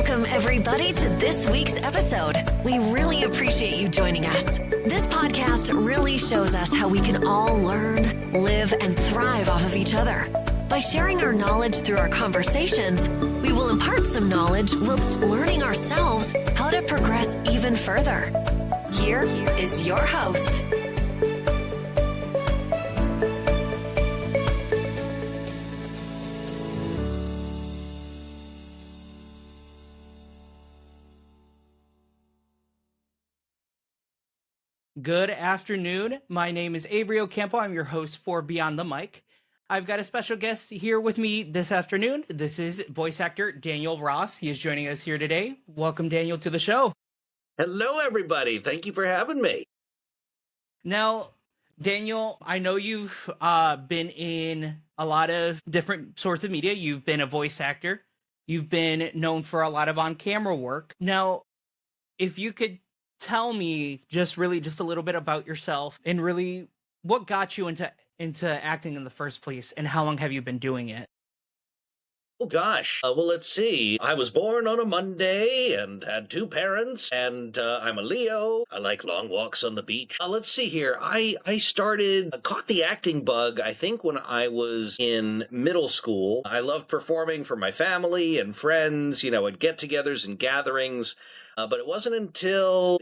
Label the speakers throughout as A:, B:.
A: Welcome, everybody, to this week's episode. We really appreciate you joining us. This podcast really shows us how we can all learn, live, and thrive off of each other. By sharing our knowledge through our conversations, we will impart some knowledge whilst learning ourselves how to progress even further. Here is your host.
B: Good afternoon. My name is Avery. I'm your host for Beyond the Mic. I've got a special guest here with me this afternoon. This is voice actor Daniel Ross. He is joining us here today. Welcome, Daniel, to the show.
C: Hello, everybody. Thank you for having me.
B: Now, Daniel, I know you've been in a lot of different sorts of media. You've been a voice actor. You've been known for a lot of on-camera work. Now, if you could tell me just a little bit about yourself and really what got you into acting in the first place and how long have you been doing it?
C: Oh, gosh. Well, let's see. I was born on a Monday and had two parents, and I'm a Leo. I like long walks on the beach. Let's see here. I caught the acting bug, I think, when I was in middle school. I loved performing for my family and friends, at get-togethers and gatherings. But it wasn't until,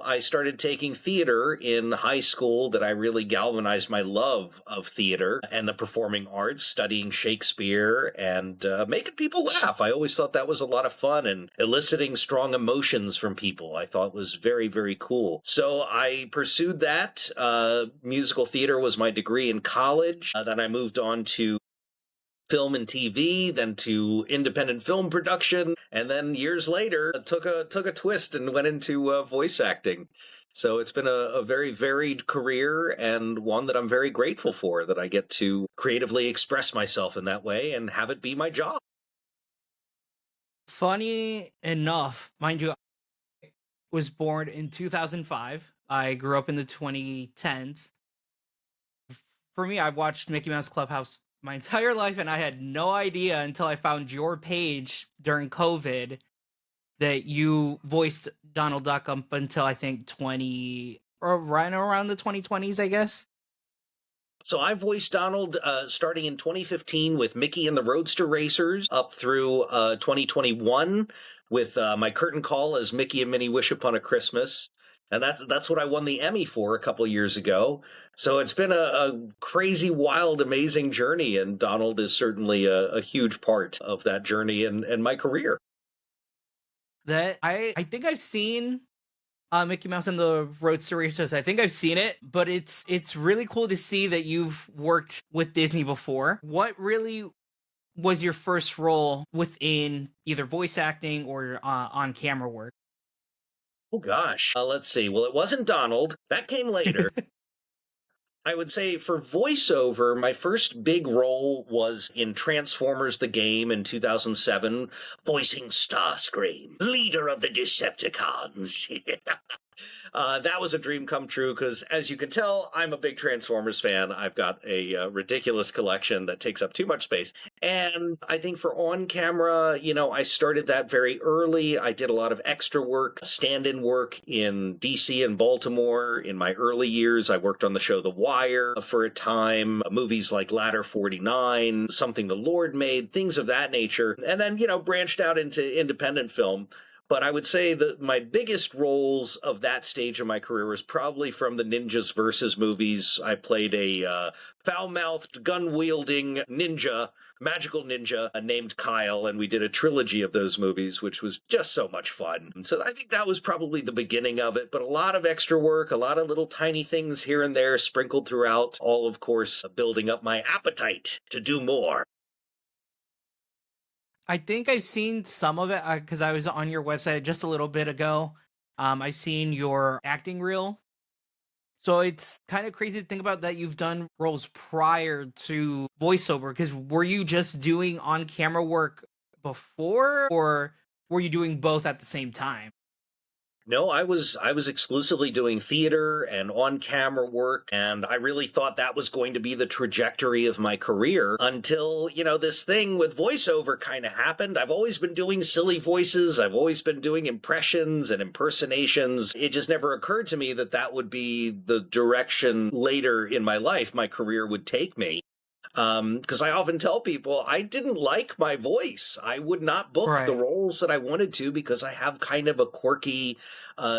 C: I started taking theater in high school that I really galvanized my love of theater and the performing arts, studying Shakespeare and making people laugh. I always thought that was a lot of fun, and eliciting strong emotions from people I thought was very, very cool. So I pursued that. Musical theater was my degree in college. Then I moved on to film and TV, then to independent film production, and then years later took a twist and went into voice acting. So it's been a very varied career, and one that I'm very grateful for, that I get to creatively express myself in that way and have it be my job.
B: Funny enough, mind you, I was born in 2005. I grew up in the 2010s. For me, I've watched Mickey Mouse Clubhouse my entire life, and I had no idea until I found your page during COVID that you voiced Donald Duck up until I think right around the 2020s, I guess.
C: So I voiced Donald starting in 2015 with Mickey and the Roadster Racers up through 2021 with my curtain call as Mickey and Minnie Wish Upon a Christmas. And that's what I won the Emmy for a couple of years ago. So it's been a crazy, wild, amazing journey. And Donald is certainly a huge part of that journey and my career.
B: That I think I've seen Mickey Mouse and the Roadster Racers. I think I've seen it, but it's really cool to see that you've worked with Disney before. What really was your first role within either voice acting or on-camera work?
C: Oh, gosh. Let's see. Well, it wasn't Donald. That came later. I would say for voiceover, my first big role was in Transformers the Game in 2007, voicing Starscream, leader of the Decepticons. That was a dream come true because, as you can tell, I'm a big Transformers fan. I've got a ridiculous collection that takes up too much space. And I think for on-camera, I started that very early. I did a lot of extra work, stand-in work in D.C. and Baltimore. In my early years, I worked on the show The Wire for a time, movies like Ladder 49, Something the Lord Made, things of that nature. And then, branched out into independent film. But I would say that my biggest roles of that stage of my career was probably from the Ninjas Versus movies. I played a foul-mouthed, gun-wielding ninja, magical ninja named Kyle, and we did a trilogy of those movies, which was just so much fun. And so I think that was probably the beginning of it, but a lot of extra work, a lot of little tiny things here and there sprinkled throughout, all, of course, building up my appetite to do more.
B: I think I've seen some of it because I was on your website just a little bit ago. I've seen your acting reel. So it's kind of crazy to think about that you've done roles prior to voiceover, because were you just doing on-camera work before, or were you doing both at the same time?
C: No, I was exclusively doing theater and on-camera work, and I really thought that was going to be the trajectory of my career until, this thing with voiceover kind of happened. I've always been doing silly voices. I've always been doing impressions and impersonations. It just never occurred to me that that would be the direction later in my life my career would take me. Because I often tell people I didn't like my voice. I would not book the
B: Right.
C: roles that I wanted to because I have kind of a quirky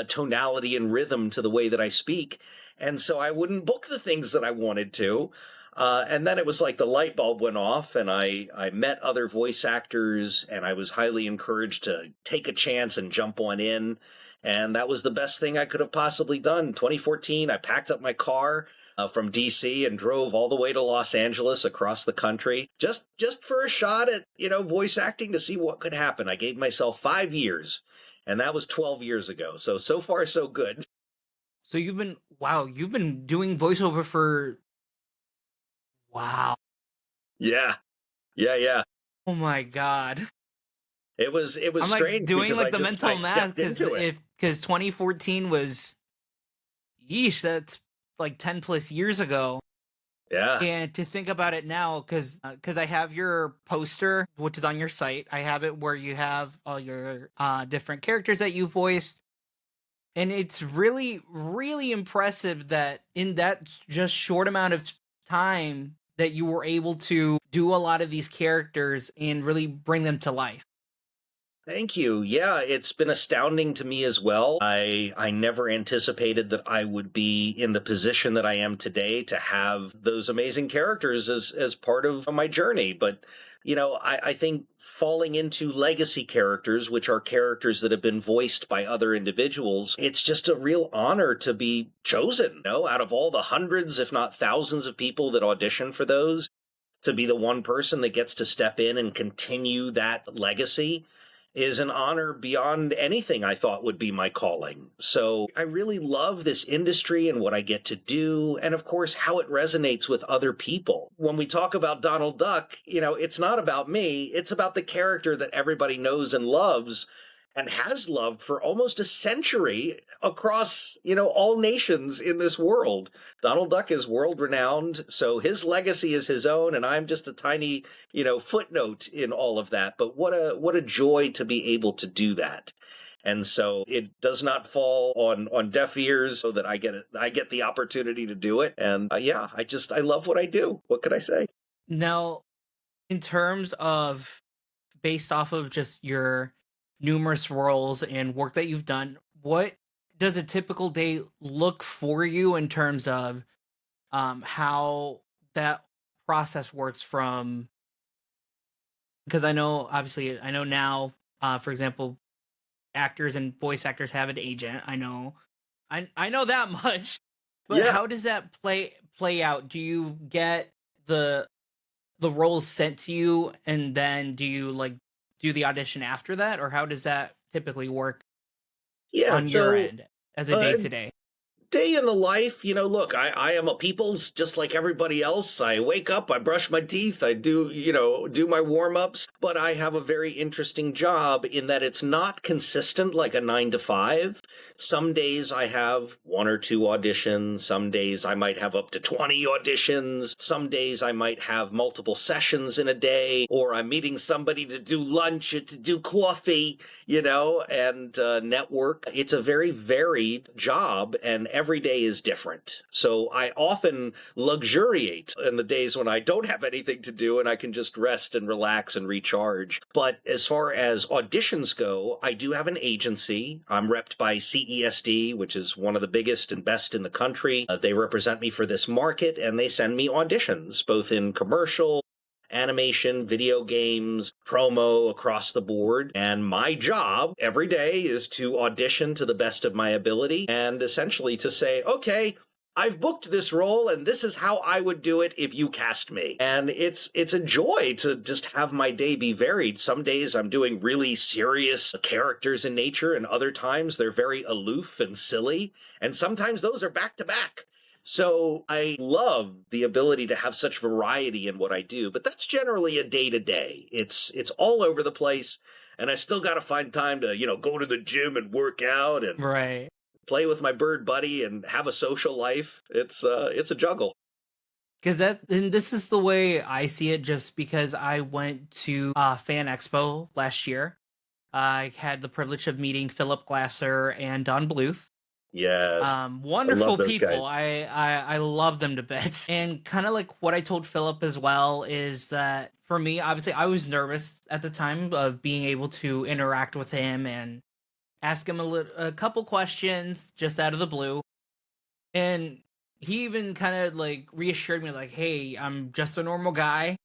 C: tonality and rhythm to the way that I speak. And so I wouldn't book the things that I wanted to. And then it was like the light bulb went off, and I met other voice actors, and I was highly encouraged to take a chance and jump on in. And that was the best thing I could have possibly done. 2014, I packed up my car from DC and drove all the way to Los Angeles across the country just for a shot at, voice acting to see what could happen. I gave myself 5 years, and that was 12 years ago. So far, so good.
B: So you've been doing voiceover for, wow.
C: Yeah. Yeah, yeah.
B: Oh my God.
C: It was
B: I'm like
C: strange
B: doing
C: because
B: like
C: I
B: the
C: just
B: mental
C: I
B: math
C: stepped into it.
B: because 2014 was, yeesh, that's like 10 plus years ago.
C: Yeah.
B: And to think about it now, because I have your poster, which is on your site. I have it where you have all your different characters that you voiced. And it's really, really impressive that in that just short amount of time that you were able to do a lot of these characters and really bring them to life.
C: Thank you. Yeah, it's been astounding to me as well. I never anticipated that I would be in the position that I am today to have those amazing characters as part of my journey. But I think falling into legacy characters, which are characters that have been voiced by other individuals, it's just a real honor to be chosen, out of all the hundreds, if not thousands of people that audition for those, to be the one person that gets to step in and continue that legacy is an honor beyond anything I thought would be my calling. So I really love this industry and what I get to do, and of course, how it resonates with other people. When we talk about Donald Duck, it's not about me, it's about the character that everybody knows and loves and has loved for almost a century across, all nations in this world. Donald Duck is world renowned, so his legacy is his own, and I'm just a tiny, footnote in all of that. But what a joy to be able to do that. And so it does not fall on deaf ears, so that I get the opportunity to do it. And yeah, I love what I do. What could I say?
B: Now, in terms of based off of just your numerous roles and work that you've done, what does a typical day look for you in terms of how that process works from, because I know obviously I know now, for example, actors and voice actors have an agent. I know that much. But
C: Yeah.
B: how does that play out? Do you get the roles sent to you, and then do you like do the audition after that, or how does that typically work
C: Yeah.
B: on your
C: So
B: end as a day
C: uh,
B: to day?
C: day in the life, look, I am a people's just like everybody else. I wake up, I brush my teeth, I do my warm-ups, but I have a very interesting job in that it's not consistent like a 9 to 5. Some days I have 1 or 2 auditions. Some days I might have up to 20 auditions. Some days I might have multiple sessions in a day, or I'm meeting somebody to do lunch or to do coffee, and network. It's a very varied job, and every day is different. So I often luxuriate in the days when I don't have anything to do and I can just rest and relax and recharge. But as far as auditions go, I do have an agency. I'm repped by CESD, which is one of the biggest and best in the country. They represent me for this market, and they send me auditions, both in commercial, animation, video games, promo, across the board. And my job every day is to audition to the best of my ability and essentially to say, okay, I've booked this role and this is how I would do it if you cast me. And it's a joy to just have my day be varied. Some days I'm doing really serious characters in nature, and other times they're very aloof and silly. And sometimes those are back to back. So I love the ability to have such variety in what I do, but that's generally a day to day. It's all over the place, and I still got to find time to, go to the gym and work out and
B: Right.
C: play with my bird buddy and have a social life. It's a juggle.
B: Because and this is the way I see it, just because I went to Fan Expo last year. I had the privilege of meeting Philip Glasser and Don Bluth.
C: Yes, I love
B: Wonderful
C: those guys.
B: people. I love them to bits. And kind of like what I told Philip as well is that for me, obviously, I was nervous at the time of being able to interact with him and ask him a couple questions just out of the blue. And he even kind of like reassured me, like, "Hey, I'm just a normal guy.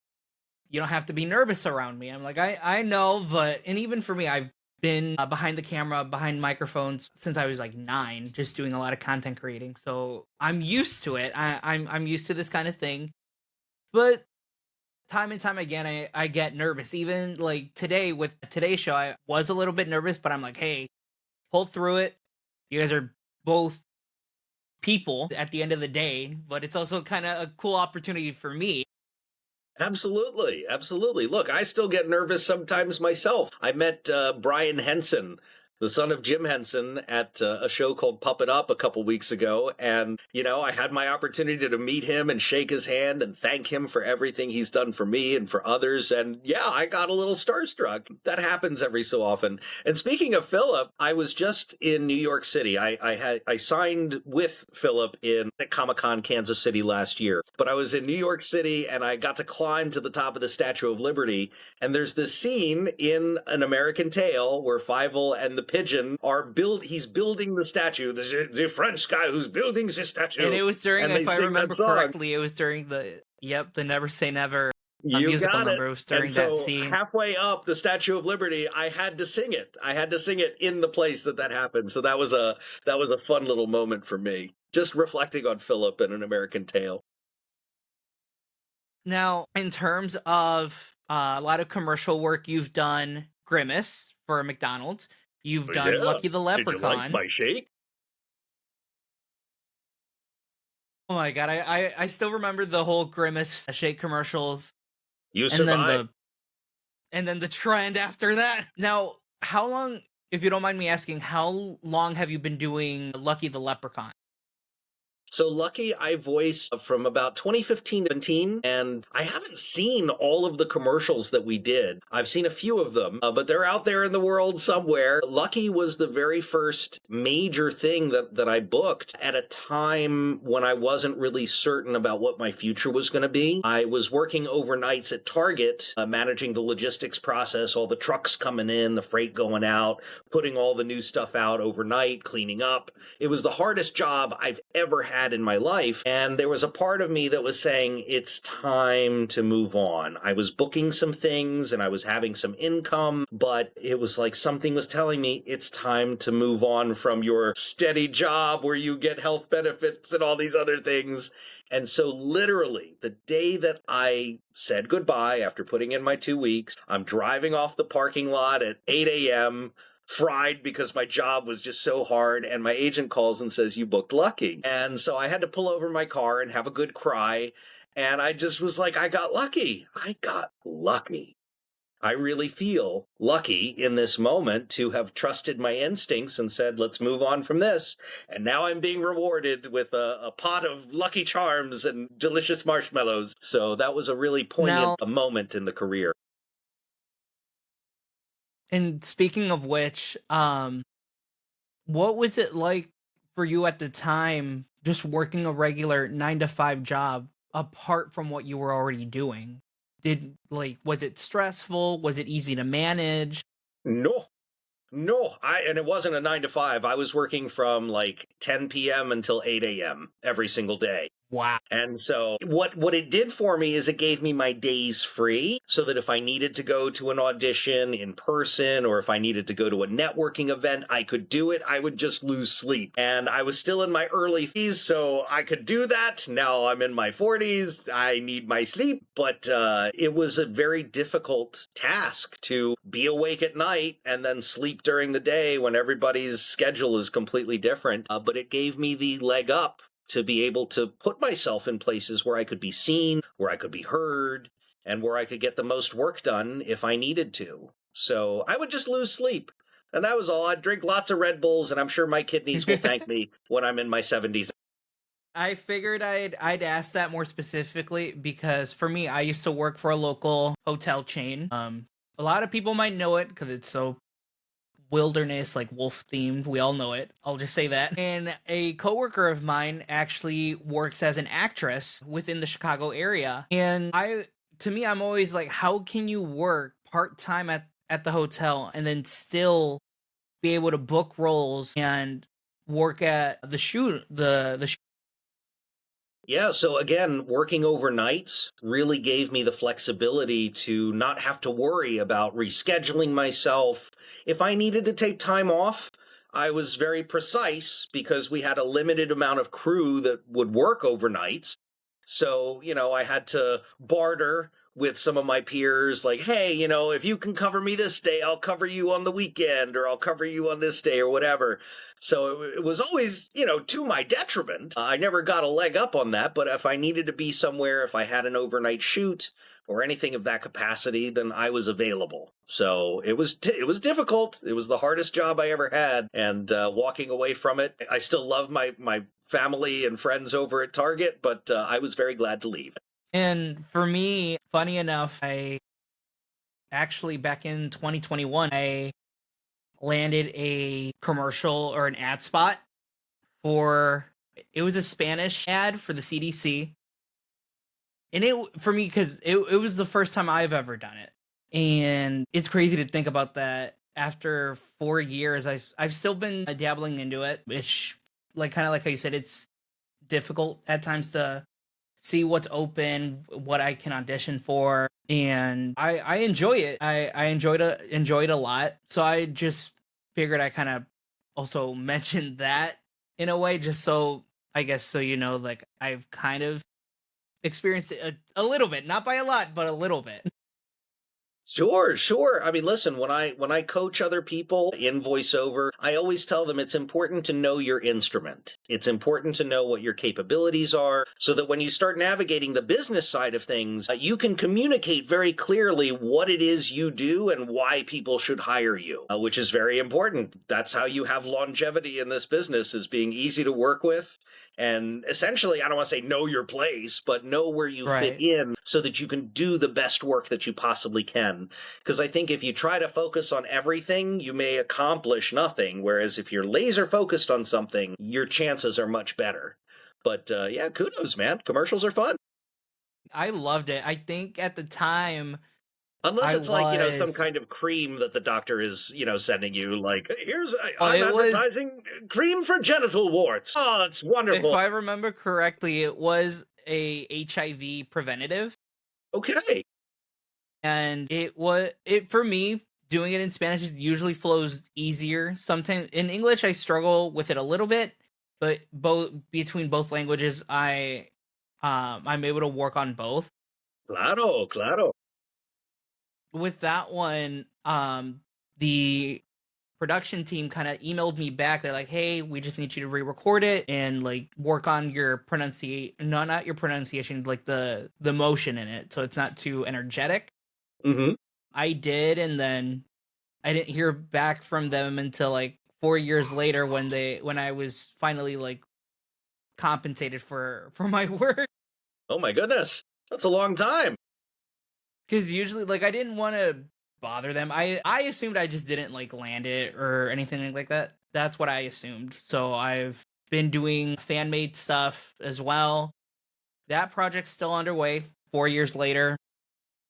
B: You don't have to be nervous around me." I'm like, I know, but and even for me, I've been behind the camera, behind microphones since I was like 9, just doing a lot of content creating. So I'm used to it. I'm used to this kind of thing. But time and time again, I get nervous. Even like today with today's show, I was a little bit nervous, but I'm like, hey, pull through it. You guys are both people at the end of the day, but it's also kind of a cool opportunity for me.
C: Absolutely, absolutely. Look, I still get nervous sometimes myself. I met Brian Henson, the son of Jim Henson, at a show called Puppet Up a couple weeks ago. And, I had my opportunity to meet him and shake his hand and thank him for everything he's done for me and for others. And yeah, I got a little starstruck. That happens every so often. And speaking of Philip, I was just in New York City. I signed with Philip at Comic-Con Kansas City last year. But I was in New York City and I got to climb to the top of the Statue of Liberty. And there's this scene in An American Tail where Fievel and the pigeon he's building the statue, the French guy who's building the statue.
B: And it was during,
C: and they
B: if I
C: sing
B: remember
C: that song.
B: correctly, it was during the Never Say Never
C: You
B: musical
C: got it.
B: number. It was during
C: And
B: that
C: so
B: scene.
C: halfway up the Statue of Liberty, I had to sing it. I had to sing it in the place that happened. So that was a fun little moment for me. Just reflecting on Philip and An American Tail.
B: Now, in terms of a lot of commercial work, you've done Grimace for McDonald's. You've done
C: Yeah.
B: Lucky the
C: Did you like
B: Leprechaun.
C: my shake?
B: Oh my god, I still remember the whole Grimace shake commercials,
C: You
B: and then
C: survived.
B: the trend after that. Now, how long, if you don't mind me asking, how long have you been doing Lucky the Leprechaun?
C: So Lucky, I voiced from about 2015 to 2017, and I haven't seen all of the commercials that we did. I've seen a few of them, but they're out there in the world somewhere. Lucky was the very first major thing that I booked at a time when I wasn't really certain about what my future was going to be. I was working overnights at Target, managing the logistics process, all the trucks coming in, the freight going out, putting all the new stuff out overnight, cleaning up. It was the hardest job I've ever had in my life, and there was a part of me that was saying it's time to move on. I was booking some things and I was having some income, but it was like something was telling me it's time to move on from your steady job where you get health benefits and all these other things. And so literally the day that I said goodbye after putting in my 2 weeks, I'm driving off the parking lot at 8 a.m., fried because my job was just so hard, and my agent calls and says, you booked Lucky. And so I had to pull over my car and have a good cry, and I just was like, I got lucky. I got lucky. I really feel lucky in this moment to have trusted my instincts and said, let's move on from this. And now I'm being rewarded with a pot of Lucky Charms and delicious marshmallows. So that was a really poignant moment in the career.
B: And speaking of which, what was it like for you at the time, just working a regular 9 to 5 job apart from what you were already doing? Was it stressful? Was it easy to manage?
C: No, and it wasn't a 9 to 5. I was working from like 10 p.m. until 8 a.m. every single day.
B: Wow.
C: And so what it did for me is it gave me my days free so that if I needed to go to an audition in person or if I needed to go to a networking event, I could do it. I would just lose sleep. And I was still in my early 30s, so I could do that. Now I'm in my 40s. I need my sleep. But it was a very difficult task to be awake at night and then sleep during the day when everybody's schedule is completely different. But it gave me the leg up to be able to put myself in places where I could be seen, where I could be heard, and where I could get the most work done if I needed to. So I would just lose sleep. And that was all. I'd drink lots of Red Bulls, and I'm sure my kidneys will thank me when I'm in my 70s.
B: I figured I'd ask that more specifically because for me, I used to work for a local hotel chain. A lot of people might know it because it's so wilderness, like wolf themed. We all know it. I'll just say that. And a coworker of mine actually works as an actress within the Chicago area. And to me, I'm always like, how can you work part-time at the hotel and then still be able to book roles and work at the shoot the
C: Yeah, so again, working overnights really gave me the flexibility to not have to worry about rescheduling myself. If I needed to take time off, I was very precise because we had a limited amount of crew that would work overnights. So, I had to barter with some of my peers, like, hey, if you can cover me this day, I'll cover you on the weekend, or I'll cover you on this day, or whatever. So it was always, to my detriment. I never got a leg up on that, but if I needed to be somewhere, if I had an overnight shoot or anything of that capacity, then I was available. So it was difficult. It was the hardest job I ever had, and walking away from it, I still love my family and friends over at Target, but I was very glad to leave.
B: And for me, funny enough, I actually back in 2021, I landed a commercial or an ad spot it was a Spanish ad for the CDC. And for me, because it was the first time I've ever done it. And it's crazy to think about that. After 4 years, I've still been dabbling into it, which, like, kind of like how you said, it's difficult at times to see what's open, what I can audition for, and I enjoy it. I enjoyed it a lot. So I just figured I kind of also mentioned that in a way, just so I guess so like I've kind of experienced it a little bit, not by a lot, but a little bit.
C: Sure. I mean, listen, when I coach other people in voiceover, I always tell them it's important to know your instrument. It's important to know what your capabilities are so that when you start navigating the business side of things, you can communicate very clearly what it is you do and why people should hire you, which is very important. That's how you have longevity in this business, is being easy to work with. And essentially, I don't want to say know your place, but know where you fit in so that you can do the best work that you possibly can. Because I think if you try to focus on everything, you may accomplish nothing. Whereas if you're laser focused on something, your chances are much better. But yeah, kudos, man. Commercials are fun.
B: I loved it. I think at the time,
C: Unless it's like, some kind of cream that the doctor is, sending you, like, I'm advertising cream for genital warts. Oh, it's wonderful.
B: If I remember correctly, it was a HIV preventative.
C: Okay.
B: And for me, doing it in Spanish usually flows easier. Sometimes in English, I struggle with it a little bit, but between both languages, I'm able to work on both.
C: Claro.
B: With that one, the production team kind of emailed me back. They're like, hey, we just need you to re-record it and like work on your pronunciation. No, not your pronunciation, like the motion in it, so it's not too energetic.
C: Mm-hmm.
B: I did, and then I didn't hear back from them until like 4 years later when I was finally like compensated for my work.
C: Oh my goodness, that's a long time.
B: Because usually, like, I didn't want to bother them. I assumed I just didn't, like, land it or anything like that. That's what I assumed. So I've been doing fan-made stuff as well. That project's still underway 4 years later.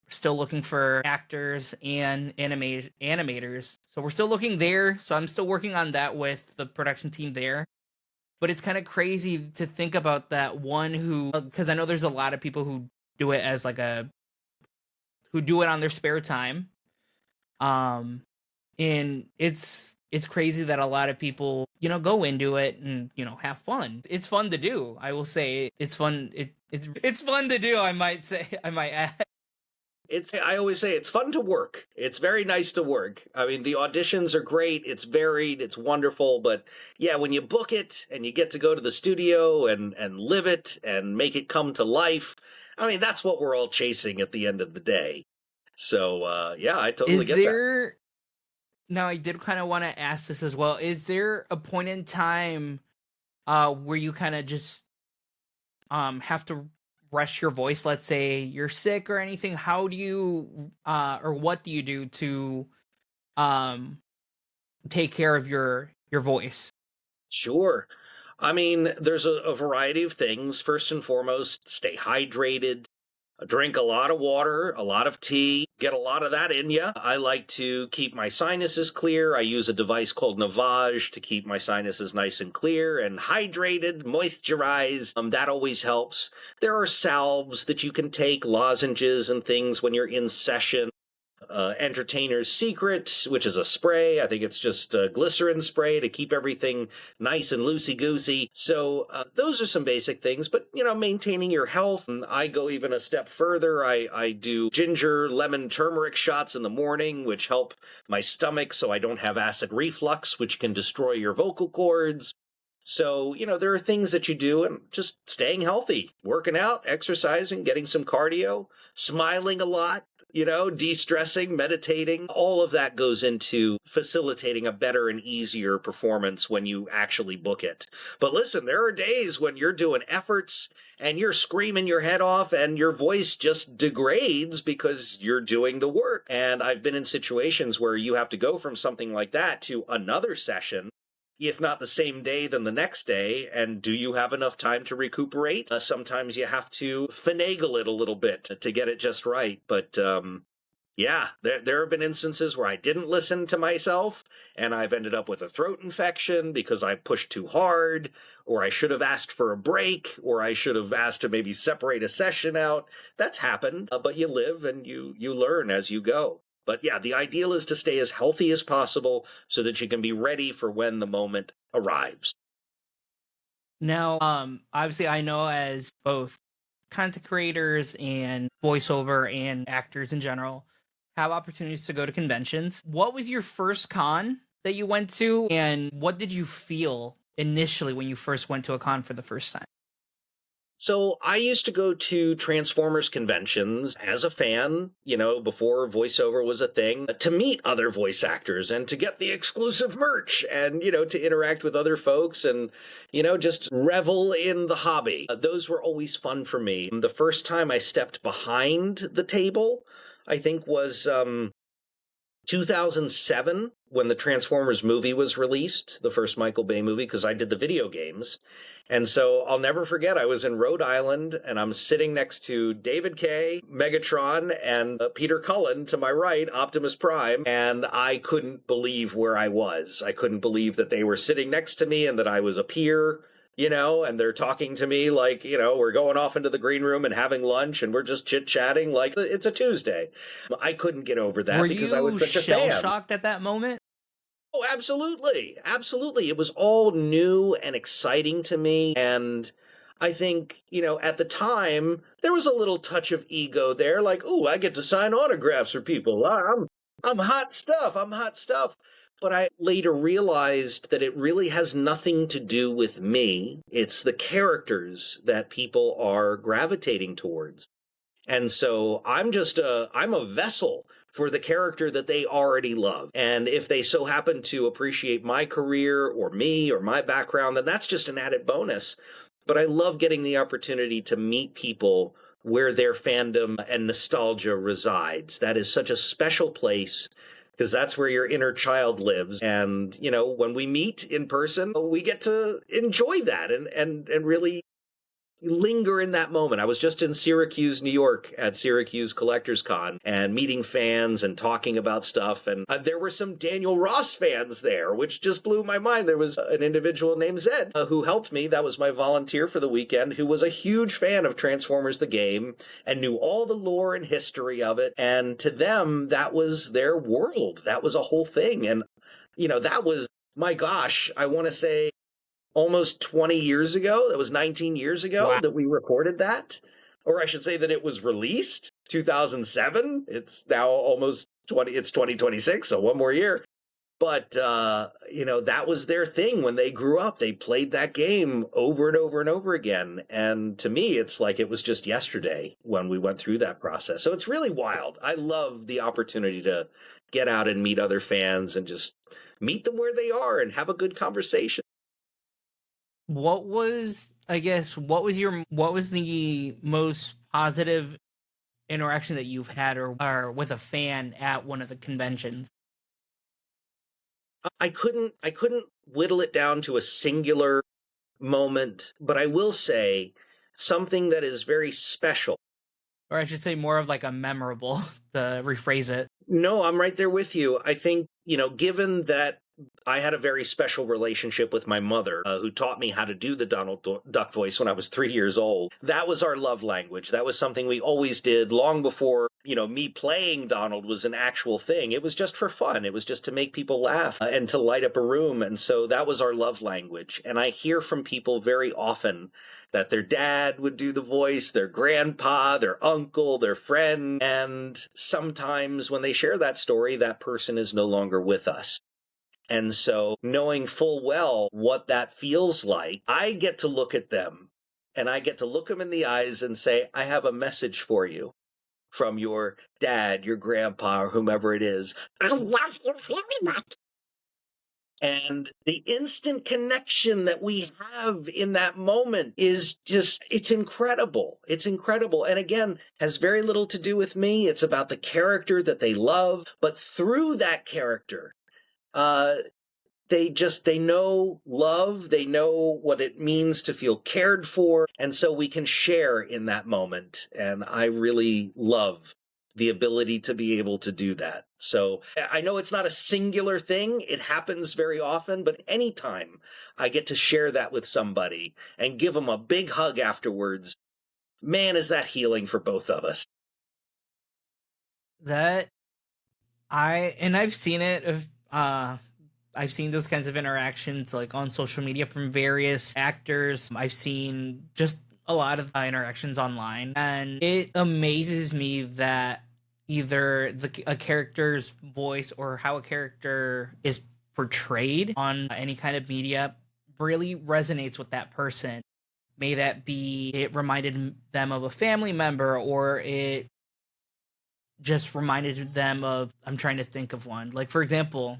B: We're still looking for actors and animators. So we're still looking there. So I'm still working on that with the production team there. But it's kind of crazy to think about that one because I know there's a lot of people who do it as, like, who do it on their spare time. And it's crazy that a lot of people, go into it and, have fun. It's fun to do. I will say it's fun. It's fun to do. I might add.
C: I always say it's fun to work. It's very nice to work. I mean, the auditions are great. It's varied. It's wonderful. But yeah, when you book it and you get to go to the studio and live it and make it come to life, I mean, that's what we're all chasing at the end of the day. So yeah, I totally
B: Is
C: get that.
B: there now I did kind of want to ask this as well. Is there a point in time where you kind of just have to rest your voice? Let's say you're sick or anything. How do you or what do you do to um take care of your voice?
C: Sure. I mean, there's a variety of things. First and foremost, stay hydrated. Drink a lot of water, a lot of tea, get a lot of that in you. I like to keep my sinuses clear. I use a device called Navage to keep my sinuses nice and clear and hydrated, moisturized. That always helps. There are salves that you can take, lozenges and things when you're in session. Entertainer's Secret, which is a spray. I think it's just a glycerin spray to keep everything nice and loosey-goosey. So those are some basic things, but, maintaining your health. And I go even a step further. I do ginger, lemon, turmeric shots in the morning, which help my stomach so I don't have acid reflux, which can destroy your vocal cords. So, there are things that you do, and just staying healthy, working out, exercising, getting some cardio, smiling a lot, de-stressing, meditating, all of that goes into facilitating a better and easier performance when you actually book it. But listen, there are days when you're doing efforts and you're screaming your head off and your voice just degrades because you're doing the work. And I've been in situations where you have to go from something like that to another session, if not the same day, then the next day. And do you have enough time to recuperate? Sometimes you have to finagle it a little bit to get it just right. But yeah, there have been instances where I didn't listen to myself and I've ended up with a throat infection because I pushed too hard, or I should have asked for a break, or I should have asked to maybe separate a session out. That's happened, but you live and you learn as you go. But yeah, the ideal is to stay as healthy as possible so that you can be ready for when the moment arrives.
B: Now, obviously, I know as both content creators and voiceover and actors in general have opportunities to go to conventions. What was your first con that you went to, and what did you feel initially when you first went to a con for the first time?
C: So I used to go to Transformers conventions as a fan, before voiceover was a thing, to meet other voice actors and to get the exclusive merch and, to interact with other folks and, just revel in the hobby. Those were always fun for me. The first time I stepped behind the table, I think was 2007, when the Transformers movie was released, the first Michael Bay movie, because I did the video games. And so I'll never forget, I was in Rhode Island, and I'm sitting next to David Kaye, Megatron, and Peter Cullen to my right, Optimus Prime, and I couldn't believe where I was. I couldn't believe that they were sitting next to me and that I was a peer, and they're talking to me like, we're going off into the green room and having lunch and we're just chit-chatting like it's a Tuesday. I couldn't get over that because I was such a fan.
B: Were you shell-shocked at that moment?
C: Oh, absolutely. Absolutely. It was all new and exciting to me. And I think, at the time, there was a little touch of ego there. Like, ooh, I get to sign autographs for people. I'm hot stuff. I'm hot stuff. But I later realized that it really has nothing to do with me. It's the characters that people are gravitating towards. And so I'm a vessel for the character that they already love. And if they so happen to appreciate my career or me or my background, then that's just an added bonus. But I love getting the opportunity to meet people where their fandom and nostalgia resides. That is such a special place, because that's where your inner child lives. And, when we meet in person, we get to enjoy that and really linger in that moment. I was just in Syracuse, New York at Syracuse Collectors Con and meeting fans and talking about stuff. And there were some Daniel Ross fans there, which just blew my mind. There was an individual named Zed who helped me. That was my volunteer for the weekend, who was a huge fan of Transformers the game and knew all the lore and history of it. And to them, that was their world. That was a whole thing. And, that was, my gosh, I want to say, almost 20 years ago. That was 19 years ago. Wow. That we recorded that. or I should say that it was released 2007. It's now almost 2026, so one more year. But, that was their thing when they grew up. They played that game over and over and over again. And to me, it's like it was just yesterday when we went through that process. So it's really wild. I love the opportunity to get out and meet other fans and just meet them where they are and have a good conversation.
B: What was the most positive interaction that you've had or with a fan at one of the conventions?
C: I couldn't whittle it down to a singular moment, but I will say something that is very special.
B: Or I should say more of like a memorable, to rephrase it.
C: No, I'm right there with you. I think, given that I had a very special relationship with my mother, who taught me how to do the Donald Duck voice when I was 3 years old. That was our love language. That was something we always did long before, me playing Donald was an actual thing. It was just for fun. It was just to make people laugh and to light up a room. And so that was our love language. And I hear from people very often that their dad would do the voice, their grandpa, their uncle, their friend. And sometimes when they share that story, that person is no longer with us. And so knowing full well what that feels like, I get to look at them and I get to look them in the eyes and say, I have a message for you from your dad, your grandpa, or whomever it is. I love you very much. And the instant connection that we have in that moment is just, it's incredible. It's incredible. And again, has very little to do with me. It's about the character that they love. But through that character, they know love, they know what it means to feel cared for, and so we can share in that moment. And I really love the ability to be able to do that. So I know it's not a singular thing, it happens very often, but anytime I get to share that with somebody and give them a big hug afterwards, man, is that healing for both of us.
B: I've seen it. I've seen those kinds of interactions like on social media from various actors. I've seen just a lot of interactions online, and it amazes me that either a character's voice or how a character is portrayed on any kind of media really resonates with that person. May that be it reminded them of a family member, or it just reminded them of, I'm trying to think of one. Like, for example,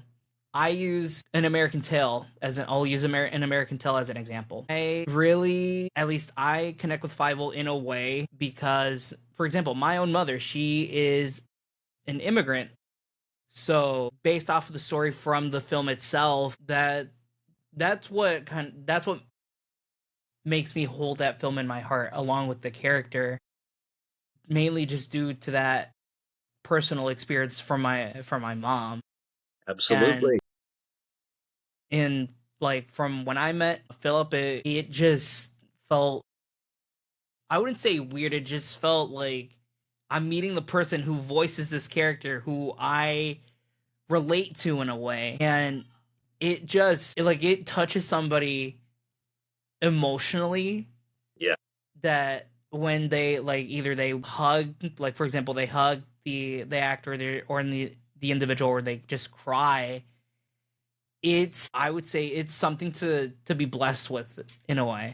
B: I use An American Tale I'll use An American Tale as an example. I connect with Fievel in a way because, for example, my own mother, she is an immigrant. So based off of the story from the film itself, that's what makes me hold that film in my heart, along with the character, mainly just due to that personal experience from my mom.
C: Absolutely.
B: And like from when I met Philip, it just felt, I wouldn't say weird, it just felt like I'm meeting the person who voices this character who I relate to in a way. And it touches somebody emotionally.
C: Yeah.
B: That when they either they hug, like for example, they hug the actor or the individual, or they just cry. I would say it's something to be blessed with in a way.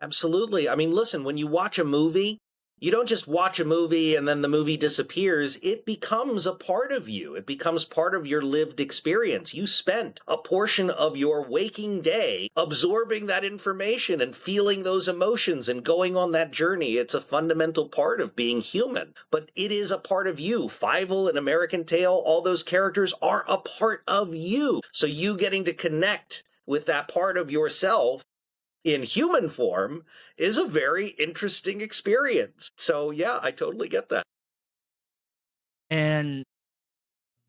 C: Absolutely. I mean, listen, when you watch a movie, you don't just watch a movie and then the movie disappears. It becomes a part of you. It becomes part of your lived experience. You spent a portion of your waking day absorbing that information and feeling those emotions and going on that journey. It's a fundamental part of being human, but it is a part of you. Fievel and American Tail, all those characters are a part of you. So you getting to connect with that part of yourself in human form is a very interesting experience. So yeah, I totally get that.
B: And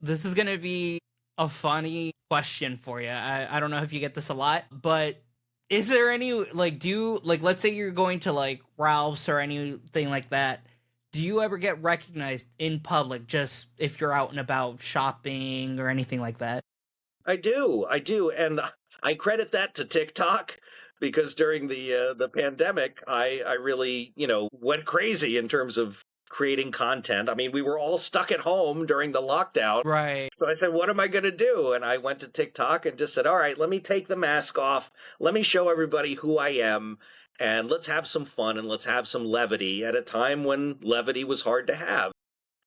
B: this is going to be a funny question for you. I don't know if you get this a lot, but is there any, let's say you're going to Ralph's or anything like that. Do you ever get recognized in public, just if you're out and about shopping or anything like that?
C: I do. And I credit that to TikTok. because during the pandemic, I really, went crazy in terms of creating content. I mean, we were all stuck at home during the lockdown.
B: Right.
C: So I said, what am I going to do? And I went to TikTok and just said, all right, let me take the mask off. Let me show everybody who I am. And let's have some fun and let's have some levity at a time when levity was hard to have.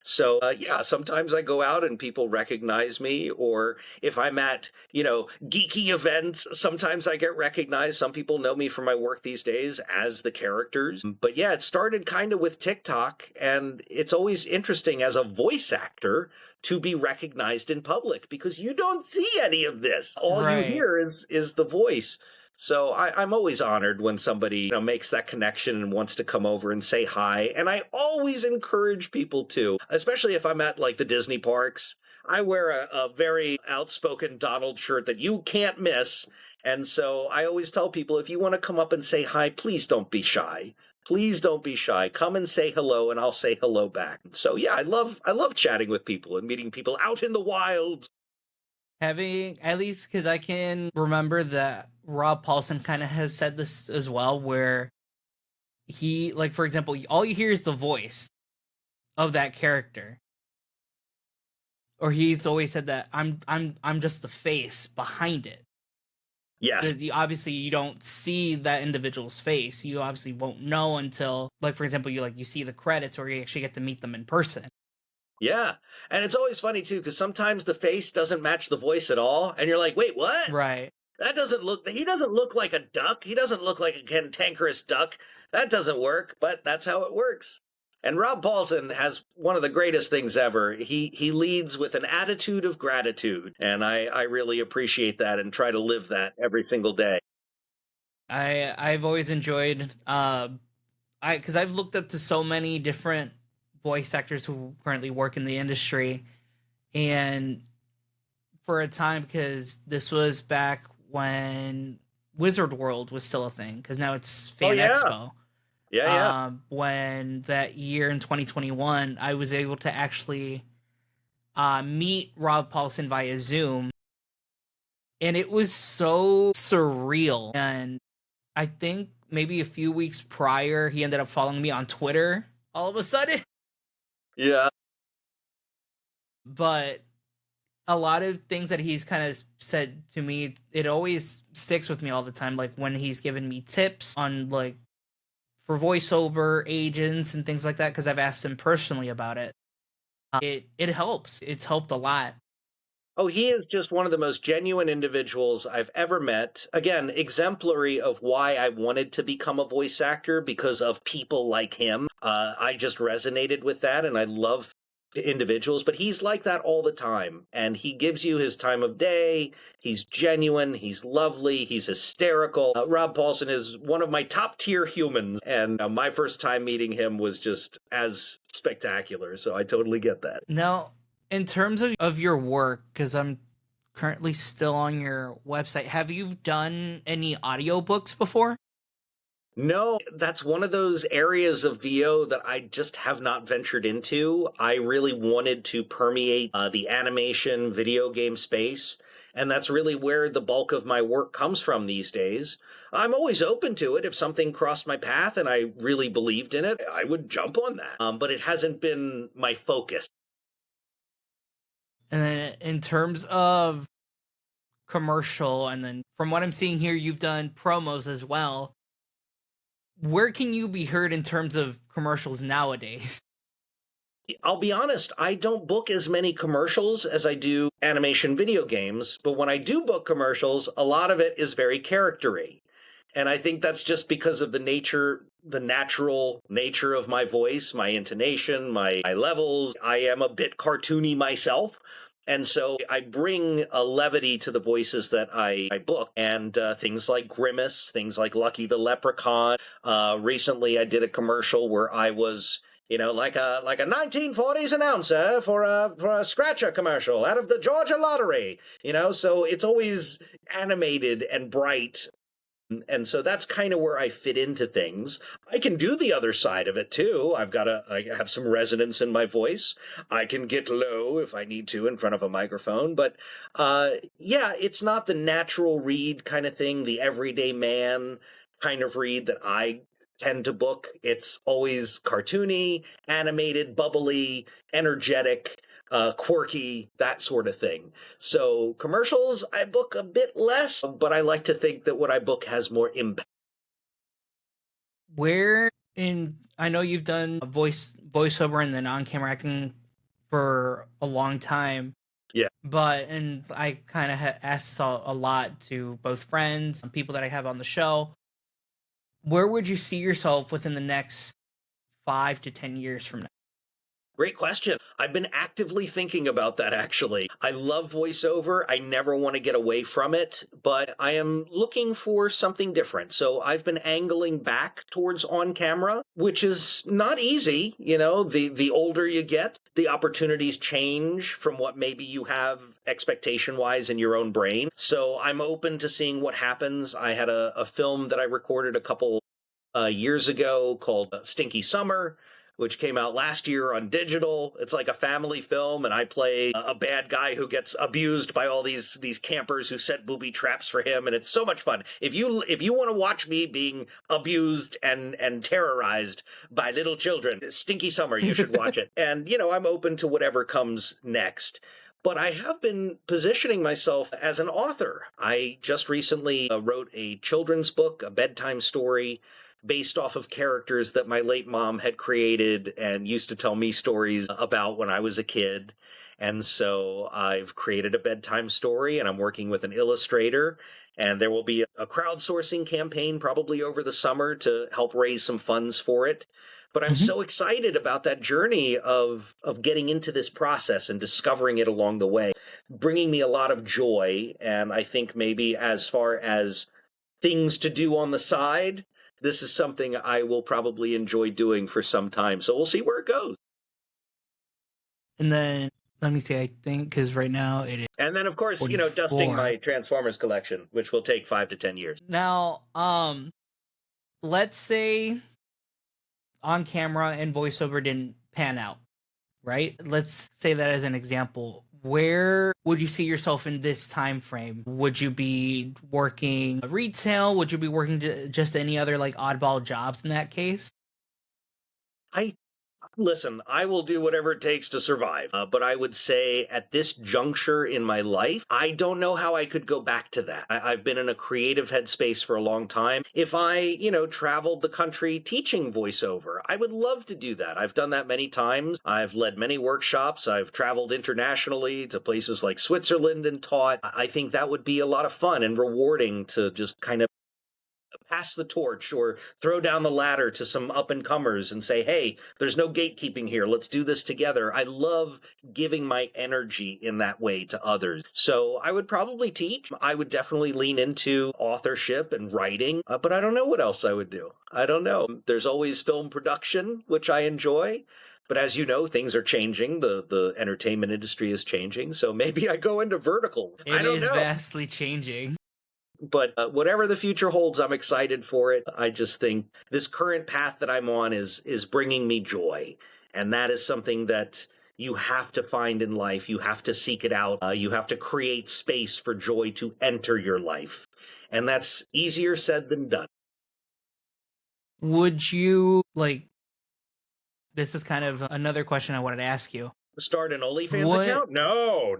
C: So, yeah, sometimes I go out and people recognize me, or if I'm at, geeky events, sometimes I get recognized. Some people know me from my work these days as the characters. But yeah, it started kind of with TikTok, and it's always interesting as a voice actor to be recognized in public because you don't see any of this. All you hear is the voice. So I'm always honored when somebody makes that connection and wants to come over and say hi. And I always encourage people to, especially if I'm at like the Disney parks. I wear a very outspoken Donald shirt that you can't miss. And so I always tell people, if you want to come up and say hi, please don't be shy. Please don't be shy. Come and say hello and I'll say hello back. So yeah, I love chatting with people and meeting people out in the wild.
B: Having, at least because I can remember that Rob Paulson kind of has said this as well, where he, like, for example, all you hear is the voice of that character. Or he's always said that I'm just the face behind it.
C: Yes.
B: Obviously, you don't see that individual's face. You obviously won't know until, like, for example, you see the credits or you actually get to meet them in person.
C: Yeah. And it's always funny, too, because sometimes the face doesn't match the voice at all. And you're like, wait, what?
B: Right.
C: He doesn't look like a duck. He doesn't look like a cantankerous duck. That doesn't work, but that's how it works. And Rob Paulson has one of the greatest things ever. He leads with an attitude of gratitude. And I really appreciate that and try to live that every single day.
B: I've always enjoyed, because I've looked up to so many different voice actors who currently work in the industry, and for a time, because this was back when Wizard World was still a thing, because now it's Fan Expo.
C: Yeah.
B: When that year in 2021, I was able to actually meet Rob Paulson via Zoom, and it was so surreal. And I think maybe a few weeks prior, he ended up following me on Twitter all of a sudden.
C: Yeah.
B: But a lot of things that he's kind of said to me, it always sticks with me all the time. Like when he's given me tips on like for voiceover agents and things like that, because I've asked him personally about it. It helps. It's helped a lot.
C: Oh, he is just one of the most genuine individuals I've ever met. Again, exemplary of why I wanted to become a voice actor, because of people like him. I just resonated with that, and I love individuals, but he's like that all the time. And he gives you his time of day. He's genuine. He's lovely. He's hysterical. Rob Paulson is one of my top tier humans. And my first time meeting him was just as spectacular. So I totally get that.
B: Now, in terms of your work, because I'm currently still on your website, have you done any audiobooks before?
C: No, that's one of those areas of VO that I just have not ventured into. I really wanted to permeate the animation video game space, and that's really where the bulk of my work comes from these days. I'm always open to it. If something crossed my path and I really believed in it, I would jump on that. But it hasn't been my focus.
B: And then in terms of commercial, and then from what I'm seeing here, you've done promos as well. Where can you be heard in terms of commercials nowadays?
C: I'll be honest, I don't book as many commercials as I do animation video games, but when I do book commercials, a lot of it is very character-y. And I think that's just because of the natural nature of my voice, my intonation, my levels. I am a bit cartoony myself. And so I bring a levity to the voices that I book, and things like Grimace, things like Lucky the Leprechaun. Recently, I did a commercial where I was, like a 1940s announcer for a scratcher commercial out of the Georgia Lottery. So it's always animated and bright. And so that's kind of where I fit into things. I can do the other side of it too. I have some resonance in my voice. I can get low if I need to in front of a microphone. But yeah, it's not the natural read kind of thing, the everyday man kind of read that I tend to book. It's always cartoony, animated, bubbly, energetic, quirky, that sort of thing. So commercials, I book a bit less, but I like to think that what I book has more impact.
B: Where in I know you've done voiceover and then on-camera acting for a long time.
C: Yeah.
B: But and I kind of asked this a lot to both friends and people that I have on the show. Where would you see yourself within the next 5 to 10 years from now?
C: Great question. I've been actively thinking about that, actually. I love voiceover. I never want to get away from it, but I am looking for something different. So I've been angling back towards on camera, which is not easy. You know, the older you get, the opportunities change from what maybe you have expectation wise in your own brain. So I'm open to seeing what happens. I had a film that I recorded a couple years ago called Stinky Summer, which came out last year on digital. It's like a family film, and I play a bad guy who gets abused by all these campers who set booby traps for him, and it's so much fun. If you want to watch me being abused and terrorized by little children, Stinky Summer, you should watch it. And I'm open to whatever comes next. But I have been positioning myself as an author. I just recently wrote a children's book, a bedtime story, based off of characters that my late mom had created and used to tell me stories about when I was a kid. And so I've created a bedtime story, and I'm working with an illustrator. And there will be a crowdsourcing campaign probably over the summer to help raise some funds for it. But I'm so excited about that journey of getting into this process and discovering it along the way, bringing me a lot of joy. And I think maybe as far as things to do on the side, this is something I will probably enjoy doing for some time. So we'll see where it goes.
B: And then, let me see, I think, because right now it is.
C: And then, of course,
B: 44.
C: dusting my Transformers collection, which will take 5 to 10 years.
B: Now, let's say on camera and voiceover didn't pan out, right? Let's say that as an example. Where would you see yourself in this time frame? Would you be working retail? Would you be working just any other like oddball jobs in that case?
C: Listen, I will do whatever it takes to survive. But I would say at this juncture in my life, I don't know how I could go back to that. I've been in a creative headspace for a long time. If I, traveled the country teaching voiceover, I would love to do that. I've done that many times. I've led many workshops. I've traveled internationally to places like Switzerland and taught. I think that would be a lot of fun and rewarding to just kind of pass the torch or throw down the ladder to some up-and-comers and say, hey, there's no gatekeeping here. Let's do this together. I love giving my energy in that way to others. So I would probably teach. I would definitely lean into authorship and writing, but I don't know what else I would do. I don't know. There's always film production, which I enjoy. But as you know, things are changing. The entertainment industry is changing. So maybe I go into vertical. I don't know.
B: Vastly changing.
C: But whatever the future holds, I'm excited for it. I just think this current path that I'm on is bringing me joy. And that is something that you have to find in life. You have to seek it out. You have to create space for joy to enter your life. And that's easier said than done.
B: Would you, this is kind of another question I wanted to ask you.
C: Start an OnlyFans account? No.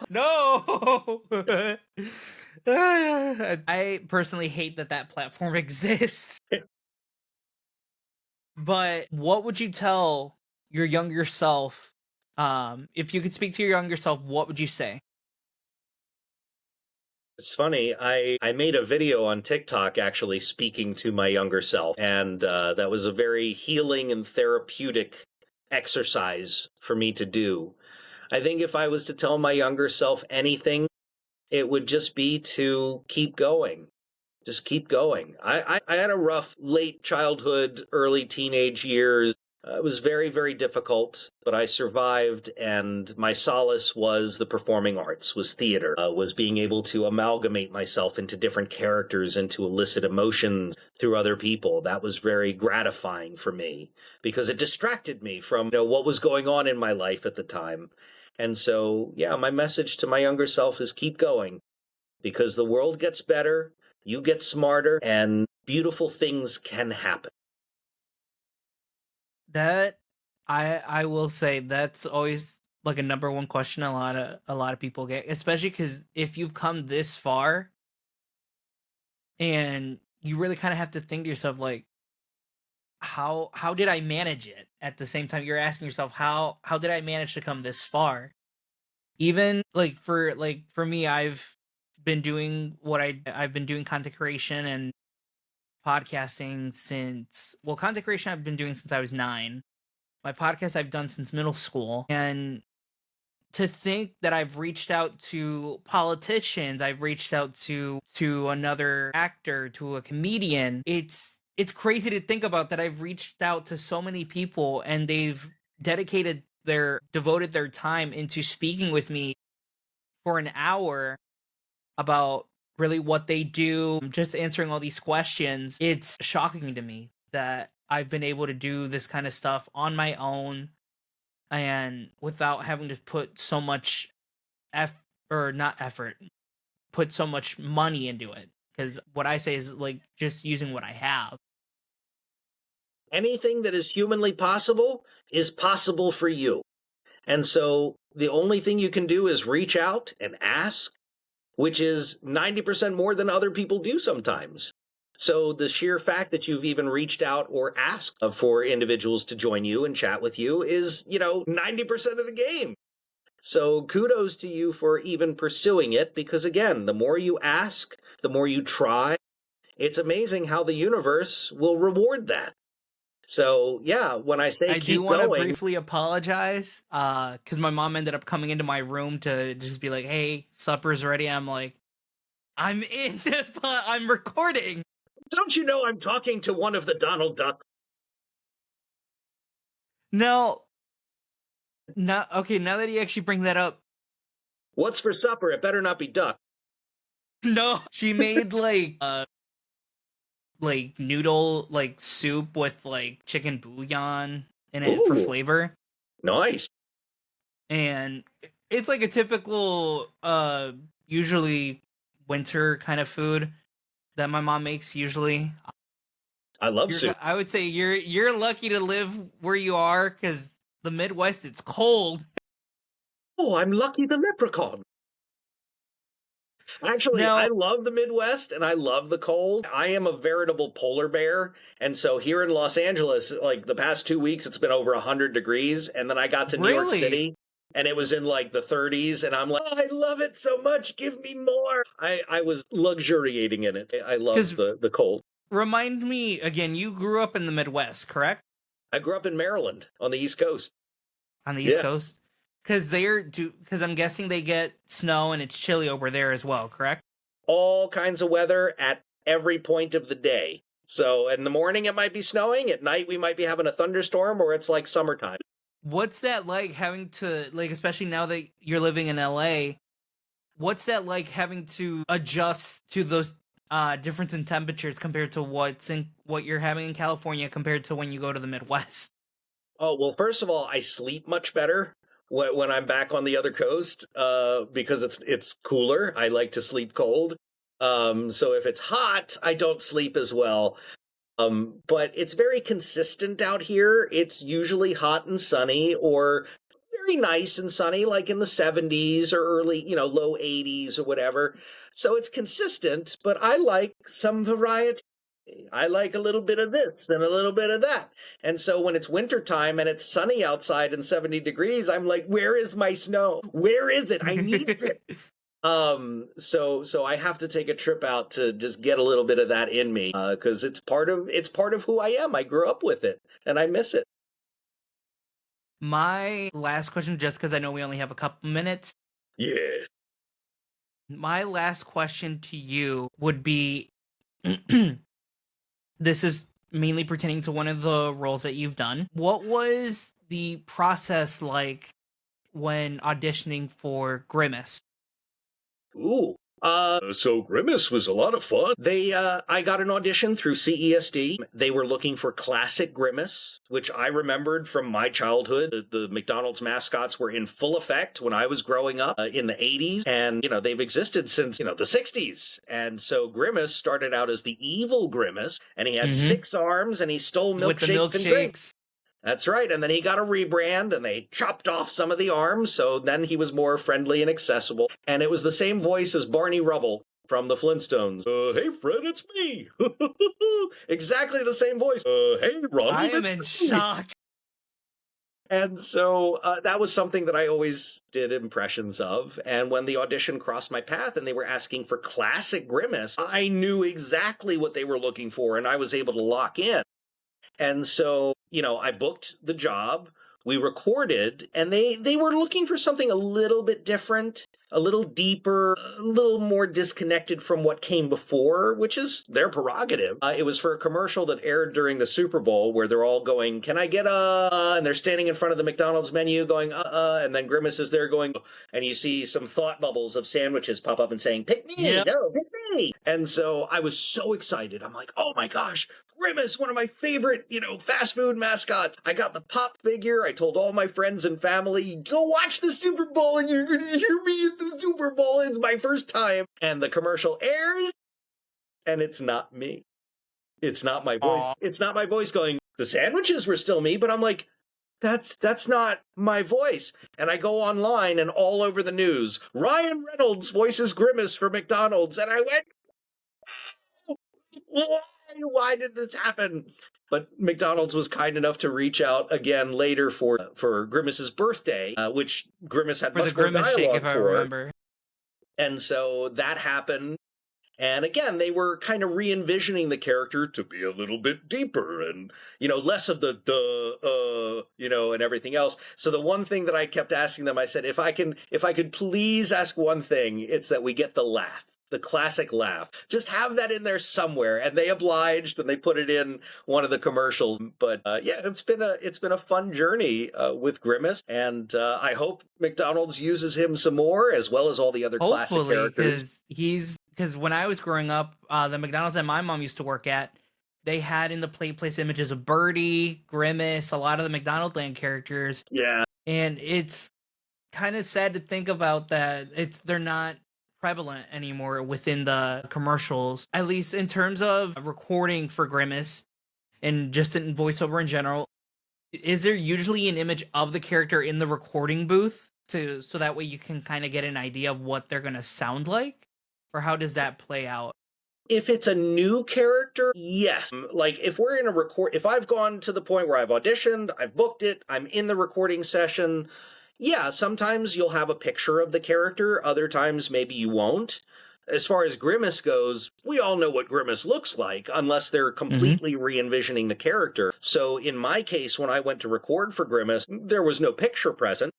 B: No. I personally hate that platform exists. But what would you tell your younger self? If you could speak to your younger self, what would you say?
C: It's funny. I made a video on TikTok actually speaking to my younger self. And that was a very healing and therapeutic exercise for me to do. I think if I was to tell my younger self anything, it would just be to keep going. Just keep going. I had a rough late childhood, early teenage years. It was very, very difficult, but I survived, and my solace was the performing arts, was theater, was being able to amalgamate myself into different characters and to elicit emotions through other people. That was very gratifying for me because it distracted me from, what was going on in my life at the time. And so, yeah, my message to my younger self is keep going because the world gets better, you get smarter, and beautiful things can happen.
B: That I will say that's always like a number one question a lot of people get, especially because if you've come this far and you really kind of have to think to yourself like how did I manage it? At the same time, you're asking yourself how did I manage to come this far? Even like for me, I've been doing I've been doing content creation and podcasting since content creation I've been doing since I was 9. My podcast I've done since middle school. And to think that I've reached out to politicians, I've reached out to another actor, to a comedian. It's crazy to think about that I've reached out to so many people and they've devoted their time into speaking with me for an hour about really what they do, just answering all these questions. It's shocking to me that I've been able to do this kind of stuff on my own and without having to put so much or not effort, put so much money into it. Because what I say is like just using what I have.
C: Anything that is humanly possible is possible for you. And so the only thing you can do is reach out and ask, which is 90% more than other people do sometimes. So the sheer fact that you've even reached out or asked for individuals to join you and chat with you is, 90% of the game. So kudos to you for even pursuing it, because again, the more you ask, the more you try, it's amazing how the universe will reward that. So yeah, when I say
B: I
C: keep
B: do want to
C: going,
B: briefly apologize because my mom ended up coming into my room to just be like, "Hey, supper's ready." I'm like, "I'm in, but I'm recording."
C: don't you know I'm talking to one of the Donald Duck?
B: No, okay. Now that you actually bring that up,
C: What's for supper? It better not be duck.
B: no, she made like noodle like soup with like chicken bouillon in it for
C: Ooh,
B: flavor,
C: nice.
B: and it's like a typical usually winter kind of food that my mom makes usually.
C: I love soup.
B: I would say you're lucky to live where you are because the Midwest it's cold.
C: Oh, I'm Lucky the Leprechaun. Actually, I
B: Now,
C: love the Midwest and I love the cold. I am a veritable polar bear. And so here in Los Angeles, like the past 2 weeks, it's been over 100 degrees. And then I got to New York
B: really,
C: City and it was in like the 30s. And I'm like, oh, I love it so much. Give me more. I was luxuriating in it. I love
B: because
C: the cold.
B: remind me again, you grew up in the Midwest, correct?
C: I grew up in Maryland on the East Coast.
B: On the East
C: Yeah.
B: Coast, because I'm guessing they get snow and it's chilly over there as well, correct?
C: All kinds of weather at every point of the day. So in the morning, it might be snowing. At night, we might be having a thunderstorm or it's like summertime.
B: What's that like having to like, especially now that you're living in LA? What's that like having to adjust to those difference in temperatures compared to what you're having in California compared to when you go to the Midwest?
C: Oh, well, first of all, I sleep much better when I'm back on the other coast because it's cooler. I like to sleep cold. So if it's hot, I don't sleep as well. But it's very consistent out here. It's usually hot and sunny or very nice and sunny, like in the 70s or early, low 80s or whatever. So it's consistent, but I like some variety. I like a little bit of this and a little bit of that. And so when it's wintertime and it's sunny outside and 70 degrees, I'm like, where is my snow? Where is it? I need it. So I have to take a trip out to just get a little bit of that in me because it's part of who I am. I grew up with it and I miss it.
B: My last question, just because I know we only have a couple minutes,
C: Yeah.
B: my last question to you would be this is mainly pertaining to one of the roles that you've done. What was the process like when auditioning for Grimace?
C: Ooh. So Grimace was a lot of fun. I got an audition through CESD. They were looking for classic Grimace, which I remembered from my childhood. The McDonald's mascots were in full effect when I was growing up in the 80s. And, they've existed since, the 60s. And so Grimace started out as the evil Grimace, and he had 6 arms, and he stole
B: With the
C: milkshakes and drinks.
B: milkshakes.
C: That's right. And then he got a rebrand and they chopped off some of the arms. So then he was more friendly and accessible. And it was the same voice as Barney Rubble from the Flintstones. Hey, Fred, it's me. Exactly the same voice. Hey, Ron.
B: I am in shock.
C: And so that was something that I always did impressions of. And when the audition crossed my path and they were asking for classic Grimace, I knew exactly what they were looking for and I was able to lock in. And so, I booked the job, we recorded, and they were looking for something a little bit different, a little deeper, a little more disconnected from what came before, which is their prerogative. It was for a commercial that aired during the Super Bowl where they're all going, "Can I get a," and they're standing in front of the McDonald's menu going, and then Grimace is there going, and you see some thought bubbles of sandwiches pop up and saying, "Pick me, no, pick me." And so I was so excited. I'm like, oh my gosh, Grimace, one of my favorite, fast food mascots. I got the pop figure. I told all my friends and family, go watch the Super Bowl and you're going to hear me at the Super Bowl. It's my first time. And the commercial airs and it's not me. It's not my voice.
B: Aww.
C: It's not my voice going, the sandwiches were still me, but I'm like, that's not my voice. And I go online and all over the news, Ryan Reynolds voices Grimace for McDonald's. And I went, why did this happen? But McDonald's was kind enough to reach out again later for Grimace's birthday, which Grimace had
B: For
C: much
B: the
C: more
B: Grimace shake,
C: dialogue
B: if I
C: for.
B: remember.
C: And so that happened. And again, they were kind of re-envisioning the character to be a little bit deeper and, less of the and everything else. So the one thing that I kept asking them, I said, if I could please ask one thing, it's that we get the laugh. The classic laugh. Just have that in there somewhere. And they obliged and they put it in one of the commercials. But it's been a fun journey with Grimace. And I hope McDonald's uses him some more, as well as all the other classic characters.
B: Because when I was growing up, the McDonald's that my mom used to work at, they had in the place images of Birdie, Grimace, a lot of the McDonald Land characters.
C: Yeah.
B: And it's kind of sad to think about that they're not prevalent anymore within the commercials, at least in terms of recording for Grimace and just in voiceover in general. Is there usually an image of the character in the recording booth so that way you can kind of get an idea of what they're going to sound like? Or how does that play out?
C: If it's a new character, yes. Like if we're in if I've gone to the point where I've auditioned, I've booked it, I'm in the recording session, yeah, sometimes you'll have a picture of the character. Other times, maybe you won't. As far as Grimace goes, we all know what Grimace looks like, unless they're completely re-envisioning the character. So in my case, when I went to record for Grimace, there was no picture present,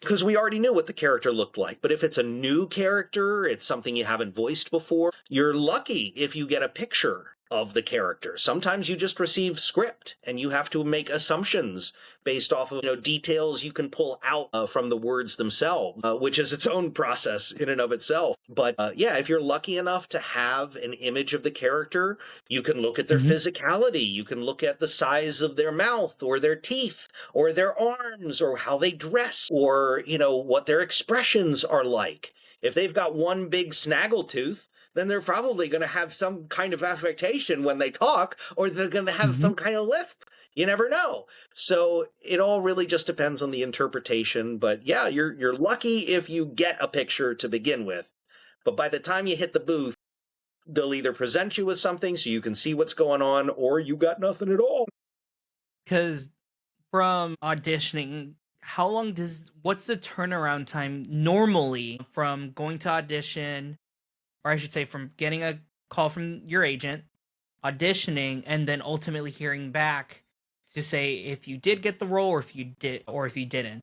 C: because we already knew what the character looked like. But if it's a new character, it's something you haven't voiced before, you're lucky if you get a picture of the character. Sometimes you just receive script and you have to make assumptions based off of details you can pull out from the words themselves, which is its own process in and of itself. But if you're lucky enough to have an image of the character, you can look at their physicality, you can look at the size of their mouth or their teeth or their arms or how they dress or what their expressions are like. If they've got one big snaggletooth, then they're probably going to have some kind of affectation when they talk, or they're going to have some kind of lisp. You never know. So it all really just depends on the interpretation. But yeah, you're lucky if you get a picture to begin with. But by the time you hit the booth, they'll either present you with something so you can see what's going on, or you got nothing at all.
B: Because from auditioning, what's the turnaround time normally from going to audition, or I should say from getting a call from your agent, auditioning, and then ultimately hearing back to say if you did get the role or if you didn't?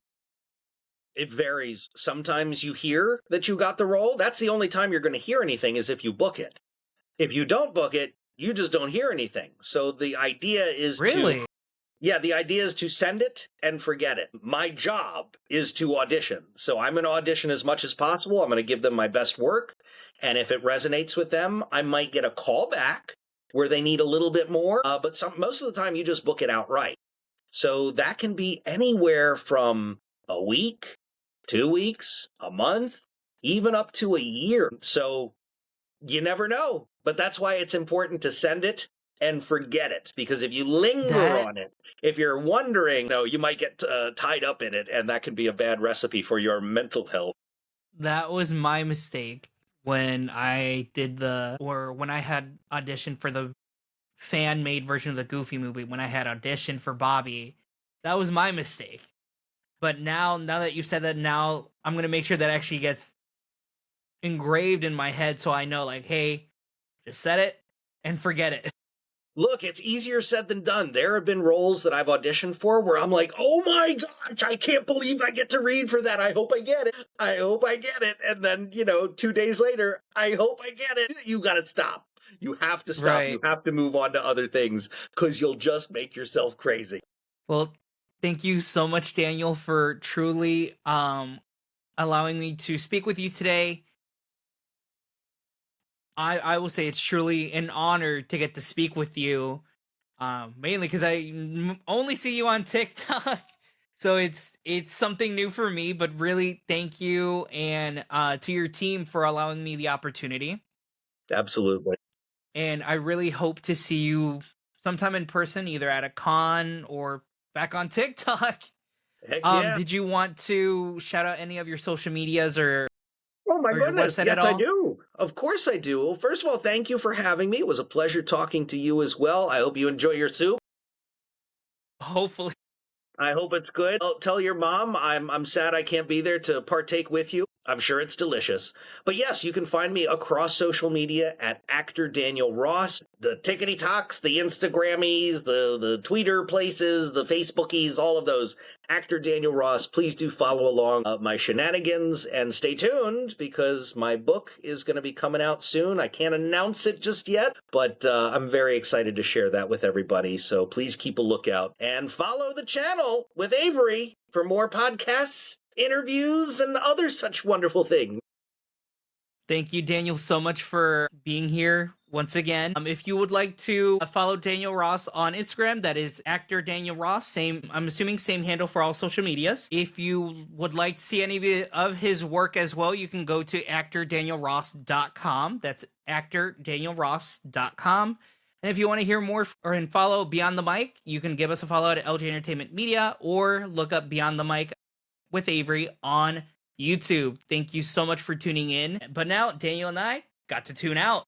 C: It varies. Sometimes you hear that you got the role. That's the only time you're going to hear anything, is if you book it. If you don't book it, You just don't hear anything. So the idea is
B: Really?
C: yeah, the idea is to send it and forget it. My job is to audition. So I'm going to audition as much as possible. I'm going to give them my best work. And if it resonates with them, I might get a call back where they need a little bit more. But most of the time, you just book it outright. So that can be anywhere from a week, 2 weeks, a month, even up to a year. So you never know. But that's why it's important to send it and forget it. Because if you linger on it, if you're wondering, you might get tied up in it, and that can be a bad recipe for your mental health.
B: That was my mistake when I when I had auditioned for the fan-made version of the Goofy movie, when I had auditioned for Bobby. That was my mistake. But now that you've said that, now I'm going to make sure that actually gets engraved in my head so I know, like, hey, just set it and forget it.
C: Look, it's easier said than done. There have been roles that I've auditioned for where I'm like, oh my gosh, I can't believe I get to read for that. I hope I get it. I hope I get it. And then, 2 days later, I hope I get it. You got to stop. You have to stop.
B: Right.
C: You have to move on to other things because you'll just make yourself crazy.
B: Well, thank you so much, Daniel, for truly allowing me to speak with you today. I will say it's truly an honor to get to speak with you, mainly because I only see you on TikTok, so it's something new for me. But really, thank you and to your team for allowing me the opportunity.
C: Absolutely.
B: And I really hope to see you sometime in person, either at a con or back on TikTok.
C: Heck yeah.
B: Did you want to shout out any of your social medias or?
C: Oh my goodness, yes
B: I
C: do. Of course I do. Well, first of all, thank you for having me. It was a pleasure talking to you as well. I hope you enjoy your soup.
B: Hopefully.
C: I hope it's good. Tell your mom I'm sad I can't be there to partake with you. I'm sure it's delicious. But yes, you can find me across social media at actor Daniel Ross. The Tickety Talks, the Instagrammies, the Twitter places, the Facebookies, all of those. Actor Daniel Ross. Please do follow along my shenanigans and stay tuned because my book is going to be coming out soon. I can't announce it just yet, but I'm very excited to share that with everybody. So please keep a lookout and follow the channel with Avery for more podcasts, interviews, and other such wonderful things.
B: Thank you, Daniel, so much for being here once again. If you would like to follow Daniel Ross on Instagram, that is actor Daniel Ross. I'm assuming same handle for all social medias. If you would like to see any of his work as well, you can go to actordanielross.com. That's actordanielross.com. And if you want to hear more and follow Beyond the Mic, you can give us a follow at LJ Entertainment Media or look up Beyond the Mic with Avery on YouTube. Thank you so much for tuning in. But now Daniel and I got to tune out.